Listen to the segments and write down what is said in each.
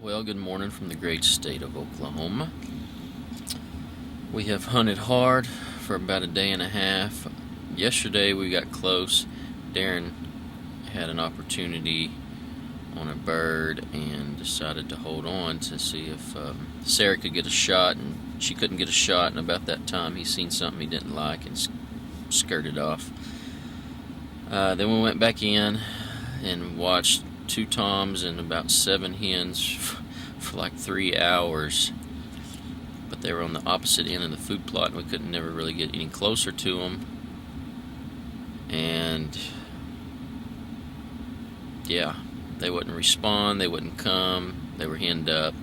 Well, good morning from the great state of Oklahoma. We have hunted hard for about a day and a half. Yesterday we got close. Darren had an opportunity on a bird and decided to hold on to see if Sarah could get a shot, and she couldn't get a shot, and about that time he seen something he didn't like and skirted off. Then we went back in and watched 2 toms and about 7 hens for like 3 hours, but they were on the opposite end of the food plot and we couldn't never really get any closer to them. And yeah, they wouldn't respond, they wouldn't come, they were henned up.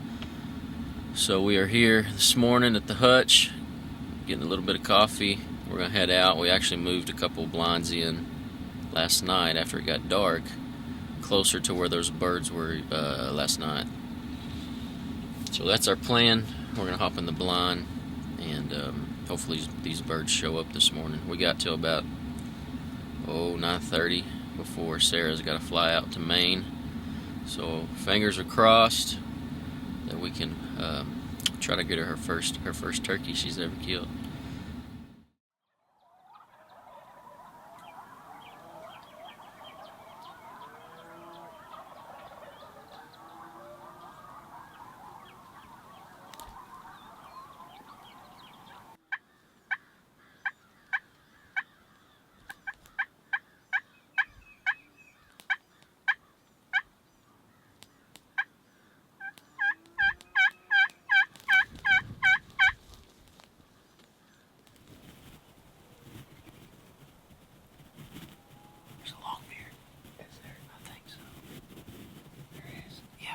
So we are here this morning at the hutch getting a little bit of coffee. We're gonna head out. We actually moved a couple of blinds in last night after it got dark, closer to where those birds were last night. So that's our plan. We're gonna hop in the blind and hopefully these birds show up this morning. We got till about 9:30 before Sarah's got to fly out to Maine. So fingers are crossed that we can try to get her first turkey she's ever killed.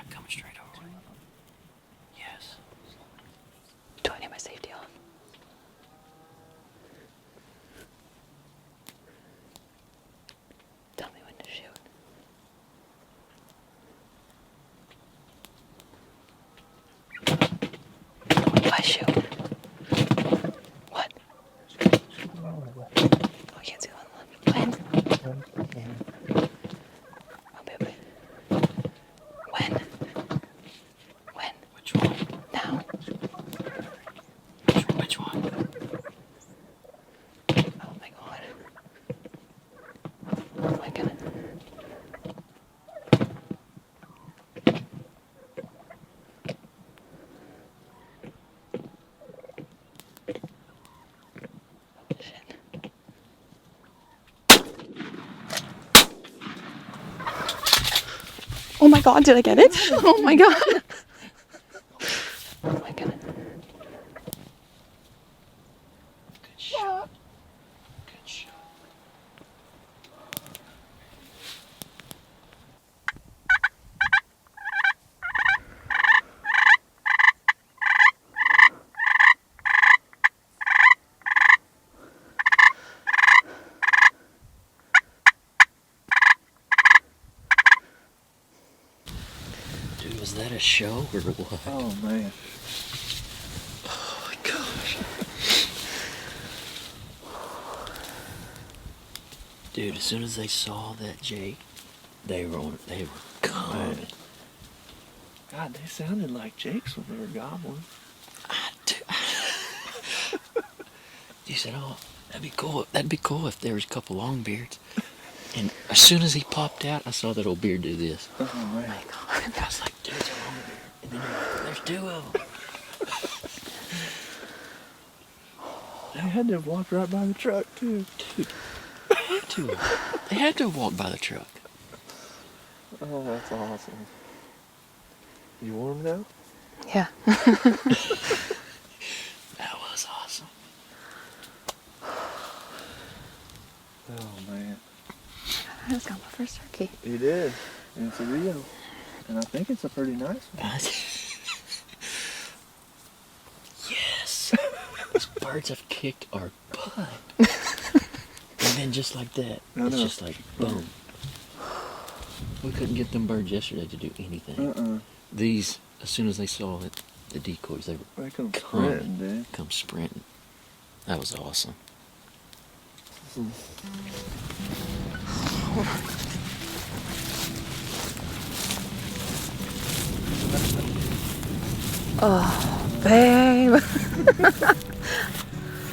Coming straight over. Yes. Do I need my safety on? Tell me when to shoot. If I shoot. What? Oh, I can't see the one. When? Oh, baby. When? Which one? Now. Which one? Oh my god. Oh my goodness. Shit. Oh my god, did I get it? Oh my god. Oh my goodness. Good shot. Good shot. Dude, was that a show or what? Oh man. Oh my gosh. Dude, as soon as they saw that Jake, they were coming. God, they sounded like Jakes when they were gobbling. You said, "Oh, that'd be cool. That'd be cool if there was a couple long beards." And as soon as he popped out, I saw that old beard do this. Oh Oh man. my god. And I was like, "Dude, it's a long beard." And then you're like, "There's 2 of them." They had to have walked right by the truck too. Dude, they had to. They had to have walked by the truck. Oh, that's awesome. You warm now? Yeah. That was awesome. Oh man. I just got my first turkey. You did. And it's a Rio. And I think it's a pretty nice one. Yes. These birds have kicked our butt. And then just like that, I it's know. just like boom. We couldn't get them birds yesterday to do anything. These, as soon as they saw it, the decoys, they were They come sprinting, dude. come sprinting. That was awesome. Oh, babe.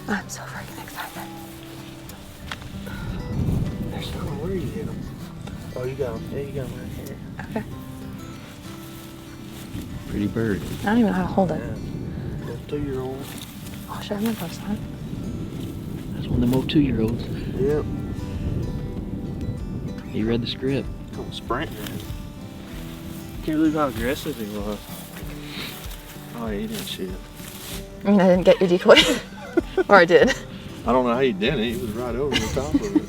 I'm so freaking excited. There's no where you hit them. Oh, you got them. Yeah, you got them right here. Okay. Pretty bird. I don't even know how to hold it. Yeah. Those 2-year-olds. Oh, should I have my gloves on? That's one of them old 2-year-olds. Yep. He read the script. Come sprinting. Can't believe how aggressive he was. Oh, he didn't shoot. I mean, I didn't get your decoy. Or I did. I don't know how he did it. He was right over the top of it.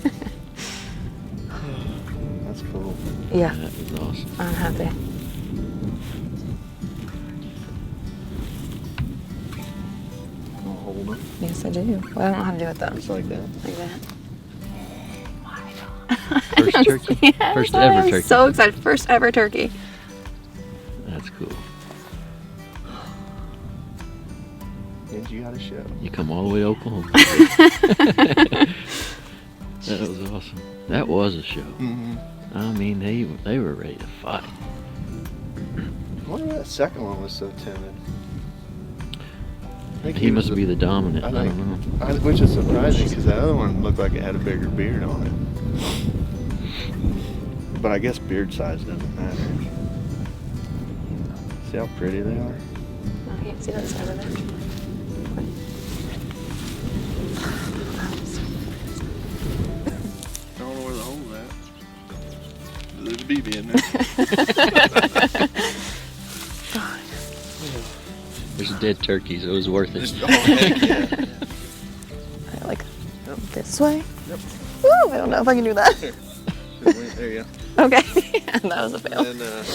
That's cool. Yeah, That was awesome. I'm happy. I'll hold him. Yes, I do. Well, I don't know how to do it though. Just like that. Like that. First turkey? Yes, First I ever am turkey. so excited. First ever turkey. That's cool. And you got a show. You come all the way to Oklahoma. That was awesome. That was a show. Mm-hmm. I mean, they were ready to fight. I wonder why that second one was so timid. I think He was must be the dominant. I don't know. Which is surprising because the other one looked like it had a bigger beard on it. But I guess beard size doesn't matter. See how pretty they are? Oh, I can't see that side of it. I don't know where the hole's at. There's a BB in there. There's a dead turkey, so it was worth it. Oh, heck yeah. I like this way. Yep. Woo, I don't know if I can do that. There you go. Okay. That was a fail. And then